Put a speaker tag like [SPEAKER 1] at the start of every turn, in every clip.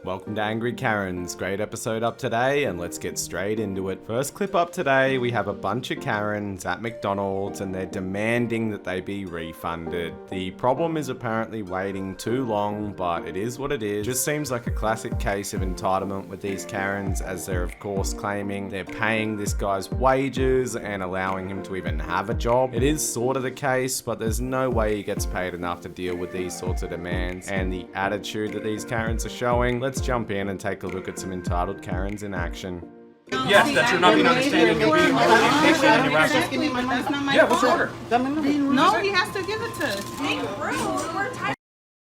[SPEAKER 1] Welcome to Angry Karens, great episode up today and let's get straight into it. First clip up today, we have a bunch of Karens at McDonald's and they're demanding that they be refunded. The problem is apparently waiting too long, but it is what it is. Just seems like a classic case of entitlement with these Karens, as they're of course claiming they're paying this guy's wages and allowing him to even have a job. It is sort of the case, but there's no way he gets paid enough to deal with these sorts of demands and the attitude that these Karens are showing. Let's jump in and take a look at some entitled Karens in action.
[SPEAKER 2] Yes, that you're not being understanding. You're being impatient and irrational. Yeah, what's your order?
[SPEAKER 3] No, he has to give it to us.
[SPEAKER 4] Being rude. We're tired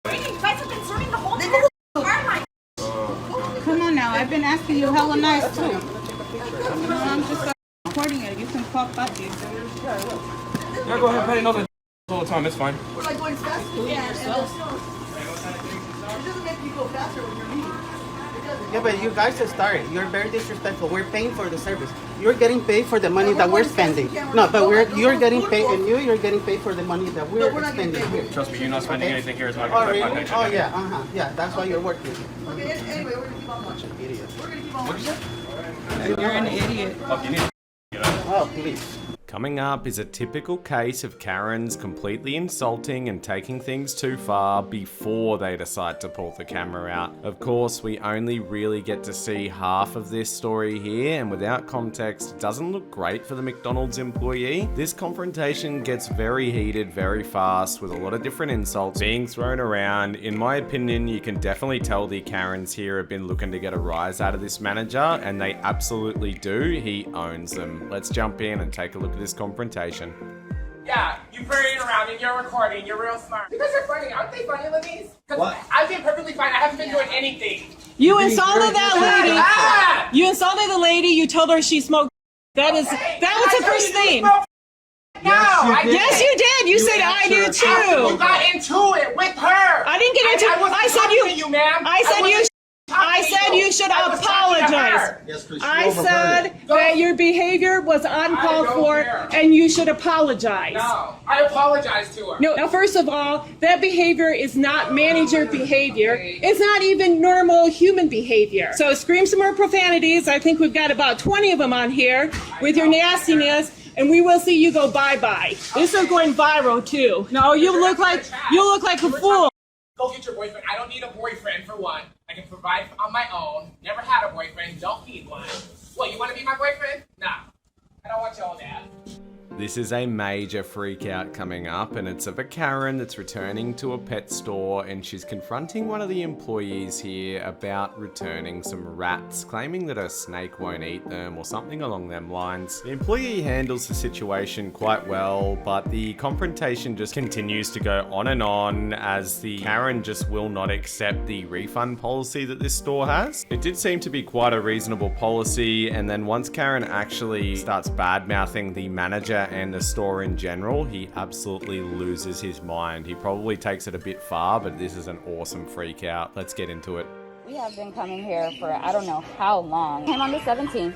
[SPEAKER 4] of waiting. You guys have been serving the whole time.
[SPEAKER 3] Come on now, I've been asking you hella nice too. I'm just recording it. You can fuck up you.
[SPEAKER 2] Yeah, go ahead, pay another all the time. It's fine.
[SPEAKER 5] We're like going fast.
[SPEAKER 3] Yeah,
[SPEAKER 5] it doesn't make you go faster when you're leaving.
[SPEAKER 6] Yeah, but you guys are starting. You're very disrespectful. We're paying for the service. You're getting paid for the money that we're spending. No, but you're getting paid, and you're getting paid for the money that we're spending here.
[SPEAKER 2] Trust me, you're not spending anything here. It's not
[SPEAKER 6] Oh, really? Oh, yeah, yeah. That's why you're working.
[SPEAKER 5] Okay, anyway, we're gonna keep on watching.
[SPEAKER 6] Idiot.
[SPEAKER 5] We're gonna keep on watching.
[SPEAKER 3] You're an idiot.
[SPEAKER 2] Fuck, you need to get out.
[SPEAKER 6] Oh, please.
[SPEAKER 1] Coming up is a typical case of Karens completely insulting and taking things too far before they decide to pull the camera out. Of course, we only really get to see half of this story here, and without context, it doesn't look great for the McDonald's employee. This confrontation gets very heated very fast with a lot of different insults being thrown around. In my opinion, you can definitely tell the Karens here have been looking to get a rise out of this manager, and they absolutely do. He owns them. Let's jump in and take a look at this confrontation.
[SPEAKER 7] Yeah, you parade around and you're recording, you're real smart. You guys are funny, aren't they funny, Louise? Because I've been perfectly fine, I haven't been doing anything.
[SPEAKER 8] You insulted that lady. You insulted the lady, you told her she smoked. That was the first thing. Yes, you did. You said I do too.
[SPEAKER 7] You got into it with her.
[SPEAKER 8] I didn't get into it. I said you, ma'am. I said you should apologize. I said that your behavior was uncalled for and you should apologize.
[SPEAKER 7] No, I apologize to her.
[SPEAKER 8] No, now first of all, that behavior is not manager behavior. It's not even normal human behavior. So scream some more profanities. I think we've got about 20 of them on here with your nastiness. And we will see you go bye-bye. This is going viral too. No, you look like a fool.
[SPEAKER 7] Go get your boyfriend. I don't need a boyfriend for one. I can provide on my own. Never had a boyfriend. Don't need one. What, you want to be my boyfriend? Nah. I don't want y'all that.
[SPEAKER 1] This is a major freakout coming up, and it's of a Karen that's returning to a pet store, and she's confronting one of the employees here about returning some rats, claiming that her snake won't eat them or something along them lines. The employee handles the situation quite well, but the confrontation just continues to go on and on as the Karen just will not accept the refund policy that this store has. It did seem to be quite a reasonable policy, and then once Karen actually starts bad-mouthing the manager and the store in general, he absolutely loses his mind. He probably takes it a bit far, but this is an awesome freak out. Let's get into it.
[SPEAKER 9] We have been coming here for I don't know how long. Came on the 17th,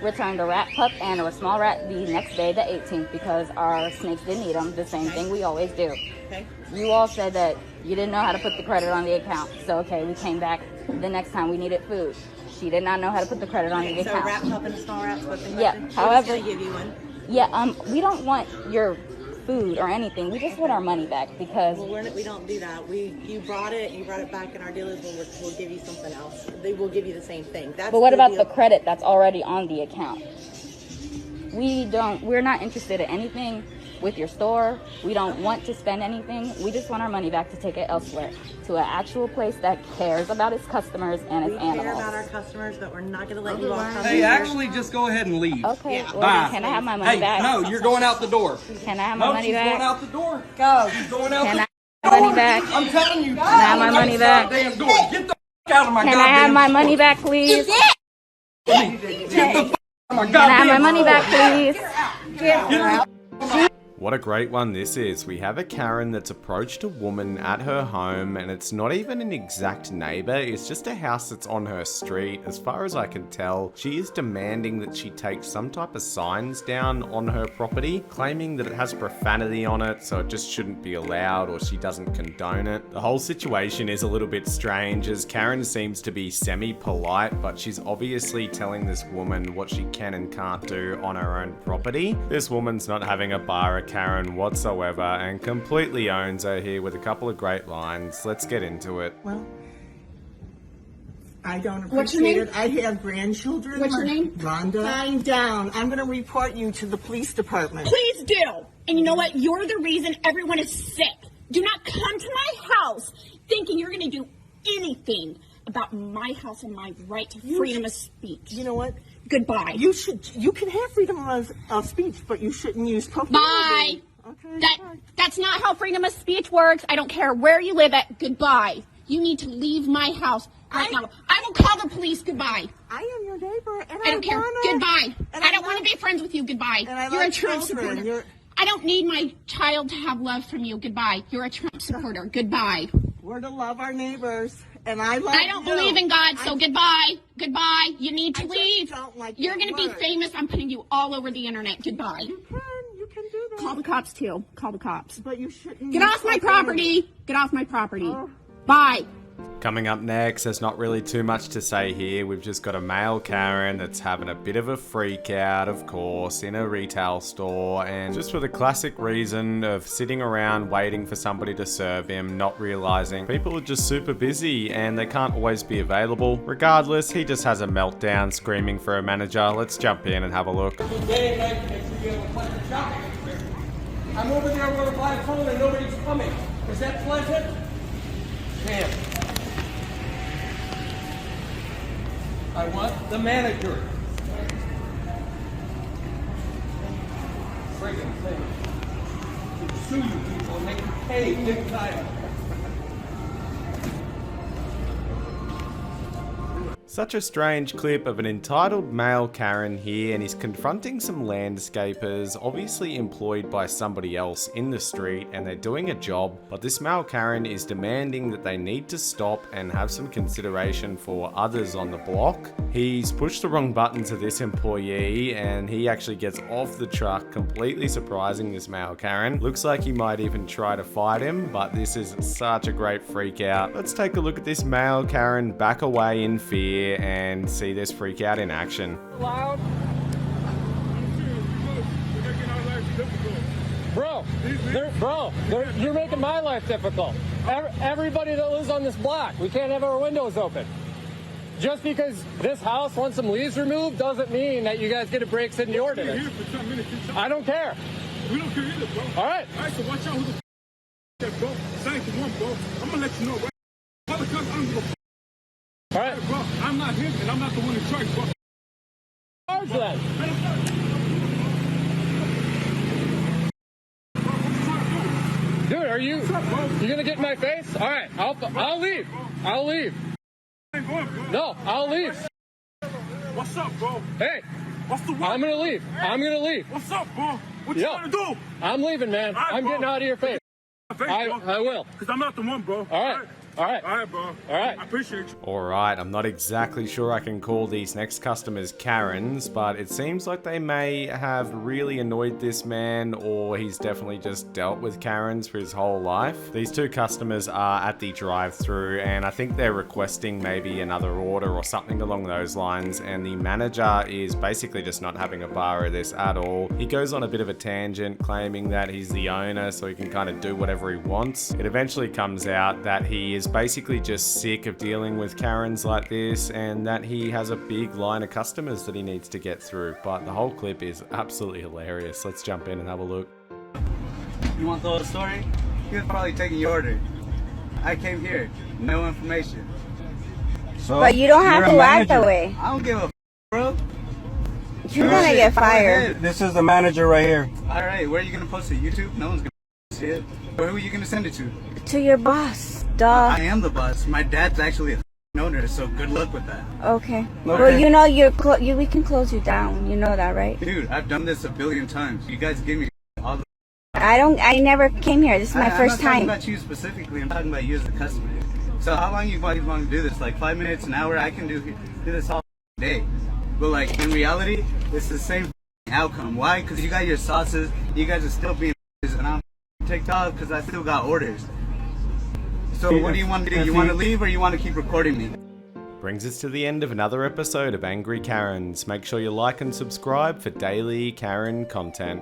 [SPEAKER 9] returned a rat pup and a small rat the next day, the 18th, because our snakes didn't eat them. The same thing we always do. Okay. You all said that you didn't know how to put the credit on the account. So okay, we came back the next time we needed food. She did not know how to put the credit on the account.
[SPEAKER 10] So rat pup and a small rat pup.
[SPEAKER 9] Yeah. However,
[SPEAKER 10] give you one.
[SPEAKER 9] Yeah, we don't want your food or anything. We just want our money back because
[SPEAKER 10] we don't do that. You brought it back, and our dealers will give you something else. They will give you the same thing.
[SPEAKER 9] But what about the credit that's already on the account? We're not interested in anything with your store. We don't want to spend anything. We just want our money back to take it elsewhere, to an actual place that cares about its customers and its animals.
[SPEAKER 10] We care about our customers, but we're not going to let you all come
[SPEAKER 2] Hey, actually, just go ahead and leave.
[SPEAKER 9] Okay,
[SPEAKER 2] yeah.
[SPEAKER 9] Well, can I have my money back?
[SPEAKER 2] No, you're going out the door.
[SPEAKER 9] Can I have my money back?
[SPEAKER 2] She's going out the door.
[SPEAKER 10] Go.
[SPEAKER 2] She's going out
[SPEAKER 9] Can
[SPEAKER 2] the
[SPEAKER 9] I have my money back?
[SPEAKER 2] I'm telling you.
[SPEAKER 9] Can I have my money back?
[SPEAKER 2] Damn door. Get the out of my
[SPEAKER 9] Can I have my money back, please?
[SPEAKER 2] Get the out of my
[SPEAKER 9] Can I have my money back, please?
[SPEAKER 1] What a great one this is. We have a Karen that's approached a woman at her home, and it's not even an exact neighbor, it's just a house that's on her street. As far as I can tell, she is demanding that she take some type of signs down on her property, claiming that it has profanity on it, so it just shouldn't be allowed, or she doesn't condone it. The whole situation is a little bit strange, as Karen seems to be semi-polite, but she's obviously telling this woman what she can and can't do on her own property. This woman's not having a bar of Karen whatsoever and completely owns her here with a couple of great lines. Let's get into it.
[SPEAKER 11] Well, I don't
[SPEAKER 8] What's your
[SPEAKER 11] appreciate
[SPEAKER 8] name?
[SPEAKER 11] it. I have grandchildren.
[SPEAKER 8] What's your name?
[SPEAKER 11] Rhonda. Lying down. I'm going to report you to the police department.
[SPEAKER 4] Please do. And you know what? You're the reason everyone is sick. Do not come to my house thinking you're going to do anything about my house and my right to freedom of speech.
[SPEAKER 11] You know what?
[SPEAKER 4] Goodbye.
[SPEAKER 11] You can have freedom of speech, but you shouldn't use profanity.
[SPEAKER 4] Bye.
[SPEAKER 11] Okay.
[SPEAKER 4] That's not how freedom of speech works. I don't care where you live at. Goodbye. You need to leave my house right now. I will call the police. Goodbye.
[SPEAKER 11] I am your neighbor, and
[SPEAKER 4] I don't care. Goodbye.
[SPEAKER 11] And
[SPEAKER 4] I don't want to be friends with you. Goodbye. You're a Trump supporter. I don't need my child to have love from you. Goodbye. You're a Trump supporter. Goodbye.
[SPEAKER 11] We're to love our neighbors, and I love
[SPEAKER 4] I don't believe in God, so goodbye. Goodbye. You need to leave. You're going to be famous. I'm putting you all over the internet. Goodbye.
[SPEAKER 11] You can do that.
[SPEAKER 4] Call the cops too. Call the cops.
[SPEAKER 11] But you shouldn't.
[SPEAKER 4] Get off my property. Get off my property. Bye.
[SPEAKER 1] Coming up next, there's not really too much to say here. We've just got a male Karen that's having a bit of a freak out, of course, in a retail store, and just for the classic reason of sitting around waiting for somebody to serve him, not realizing people are just super busy and they can't always be available. Regardless, he just has a meltdown screaming for a manager. Let's jump in and have a look.
[SPEAKER 2] I'm over there with a blind phone and nobody's coming. Is that pleasant? Damn. I want the manager. Friggin' thing. To sue you people and make you pay big time.
[SPEAKER 1] Such a strange clip of an entitled male Karen here, and he's confronting some landscapers, obviously employed by somebody else in the street, and they're doing a job, but this male Karen is demanding that they need to stop and have some consideration for others on the block. He's pushed the wrong button to this employee, and he actually gets off the truck, completely surprising this male Karen. Looks like he might even try to fight him, but this is such a great freak out. Let's take a look at this male Karen back away in fear and see this freak out in action.
[SPEAKER 2] Loud. Bro, you're making my life difficult. Everybody that lives on this block, we can't have our windows open. Just because this house wants some leaves removed doesn't mean that you guys get to break city ordinance. I don't care.
[SPEAKER 12] We don't care either, bro.
[SPEAKER 2] All right.
[SPEAKER 12] All right, so watch out who the bro. Thank you, bro. I'm gonna let you know, right? Other cops, I don't give a
[SPEAKER 2] all right,
[SPEAKER 12] bro, I'm not him, and I'm not the one in charge, bro.
[SPEAKER 2] Charge then. Dude, are you gonna get in my face? All right, I'll leave. I'll leave. No, I'll leave.
[SPEAKER 12] What's up, bro?
[SPEAKER 2] Hey,
[SPEAKER 12] what's the
[SPEAKER 2] I'm gonna leave. I'm gonna leave.
[SPEAKER 12] What's up, bro? What you gonna do?
[SPEAKER 2] I'm leaving, man.
[SPEAKER 12] Right,
[SPEAKER 2] I'm getting out of your face. I will.
[SPEAKER 12] Because I'm not the one, bro.
[SPEAKER 2] All right. All right.
[SPEAKER 12] All right, bro.
[SPEAKER 2] All right.
[SPEAKER 12] I appreciate you.
[SPEAKER 1] Alright, I'm not exactly sure I can call these next customers Karens, but it seems like they may have really annoyed this man, or he's definitely just dealt with Karens for his whole life. These two customers are at the drive-thru, and I think they're requesting maybe another order or something along those lines, and the manager is basically just not having a bar of this at all. He goes on a bit of a tangent, claiming that he's the owner, so he can kind of do whatever he wants. It eventually comes out that he is basically just sick of dealing with Karens like this, and that he has a big line of customers that he needs to get through. But the whole clip is absolutely hilarious. Let's jump in and have a look.
[SPEAKER 13] You want the whole story? He was probably taking your order. I came here, no information.
[SPEAKER 14] So but you don't have to act that way.
[SPEAKER 13] I don't give a bro.
[SPEAKER 14] You're gonna get fired.
[SPEAKER 13] This is the manager right here. Alright, where are you gonna post it? YouTube? No one's gonna see it. Where are you gonna send it to?
[SPEAKER 14] To your boss, duh.
[SPEAKER 13] I am the boss. My dad's actually a owner, so good luck with that.
[SPEAKER 14] Okay. Well, you know we can close you down. You know that, right?
[SPEAKER 13] Dude, I've done this a billion times. You guys give me all the
[SPEAKER 14] I never came here. This is my first
[SPEAKER 13] I'm not
[SPEAKER 14] time.
[SPEAKER 13] talking about you specifically. I'm talking about you as a customer. So how long you want to do this? Like 5 minutes, an hour? I can do this all day. But like in reality, it's the same outcome. Why? Because you got your sauces. You guys are still being and I'm ticked off because I still got orders. So what do you want to do? You want to leave or you want to keep recording me?
[SPEAKER 1] Brings us to the end of another episode of Angry Karens. Make sure you like and subscribe for daily Karen content.